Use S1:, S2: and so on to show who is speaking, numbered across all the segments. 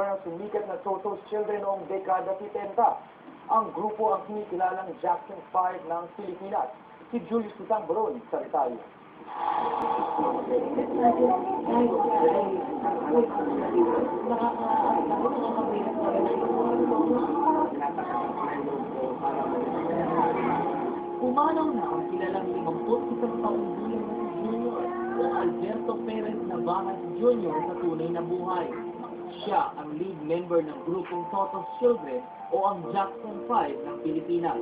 S1: ng sumikat na Toto's Children noong dekada 70. Ang grupo ang kinikilalang Jackson 5 ng Pilipinas. Si Julius Tutang Baron sa detalye.
S2: Pumanaw na ang kilalang 51 taong gulang na si Junior o Alberto Perez Navajas Jr. sa tunay na buhay. Siya ang lead member ng grupong Toto's Children o ang Jackson 5 ng Pilipinas.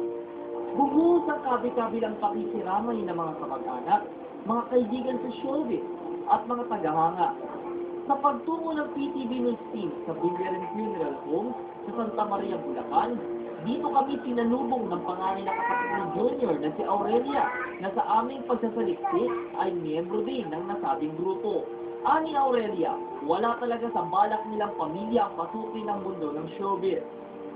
S2: Bumuhos ang kabi-kabilang pakikiramay ng mga kamag-anak, mga kaibigan sa showbiz at mga tagahanga. Sa pagtungo ng PTV News Team sa Villarin Funeral Home sa Santa Maria, Bulacan, dito kami sinalubong ng panganay na kapatid ni Junior na si Aurelia na sa aming pagsasaliksik ay miyembro din ng nasabing grupo. Ani Aurelia, wala talaga sa balak nilang pamilya ang pasukin ng mundo ng showbiz.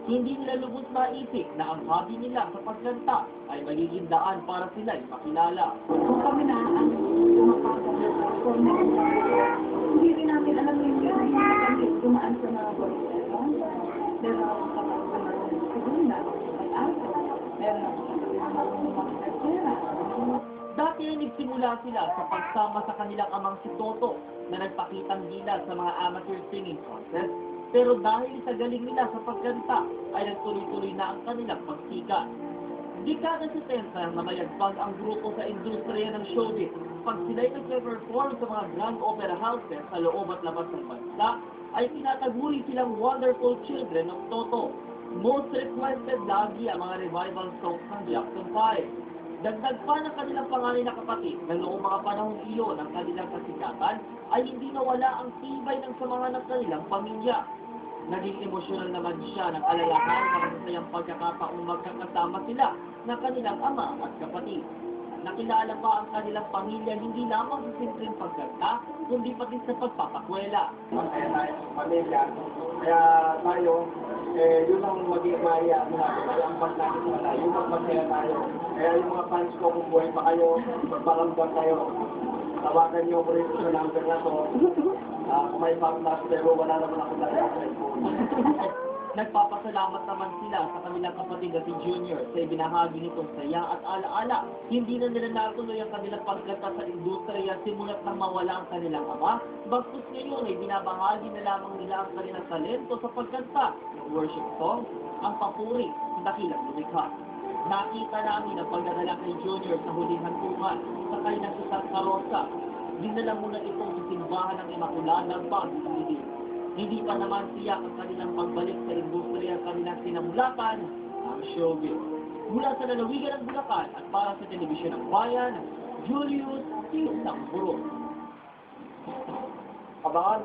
S2: Hindi nila lubos naisip na ang hobby nila sa pagkanta ay magiging daan para sila ay makilala.
S3: Kung kami na ang pumapasok na hindi rin namin alam yung kami dumaan sa mga boyfriend. Pero kapag dumaan sa segunda, pag-asa, meron ako sa mga
S2: Dati ay nagsimula sila sa pagsama sa kanilang amang si Toto na nagpakitang gila sa mga amateur singing contest. Pero dahil sa galing nila sa pagkanta, ay nagtuloy-tuloy na ang kanilang pagsikat. Dekada 70 na mayagpag ang grupo sa industriya ng showbiz. Pag sila'y nagpe-perform sa mga grand opera houses sa loob at labas ng bansa, ay tinataguri silang wonderful children ng Toto. Most requested lagi ang mga revival songs ng Jackson 5. Dagdag pa ng kanilang panganay na kapatid na noong mga panahong iyon ng kanilang kasikatan ay hindi nawala ang tibay ng samahan ng kanilang pamilya. Naging emosyonal naman siya ng alalahan ng masasayang pagkakataong magkakasama sila ng kanilang ama at kapatid. Nakilala pa ang kanilang pamilya hindi lamang sa simpleng pagkanta, kundi pati sa pagpapakwela.
S1: Masaya tayo sa pamilya, kaya tayo, yun ang maging maya natin, kaya ang pag natin wala, yun ang masaya tayo. Kaya yung mga fans ko, kung buhay pa kayo, magparamdam kayo, tawagan niyo ko rin sa number na to. Kung may pang-class, pero wala naman ako na cellphone.
S2: Nagpapasalamat naman sila sa kanilang kapatid na si Junior sa ibinahagi nitong saya at alaala. Hindi na nila natuloy ang kanilang pagkanta sa industriya simulat nang mawala ang kanilang ama. Bagkus ngayon ay binabahagi na lamang nila ang kanilang talento sa pagkanta ng worship song, ang papuri ng dakilang lumikha. Nakita namin ang pagdadala kay Junior sa huling hantungan sa kanilang isang karosa. Dinala muna ito sa simbahan ng Immaculada bago hindi. Hindi pa naman siya ang kanilang pagbalik sa industriya ang kanilang sinamulatan, ang showbiz. Mula sa lalawigan ng Bulacan at para sa telebisyon ng bayan, Julius Tutang Baron.
S1: Abangan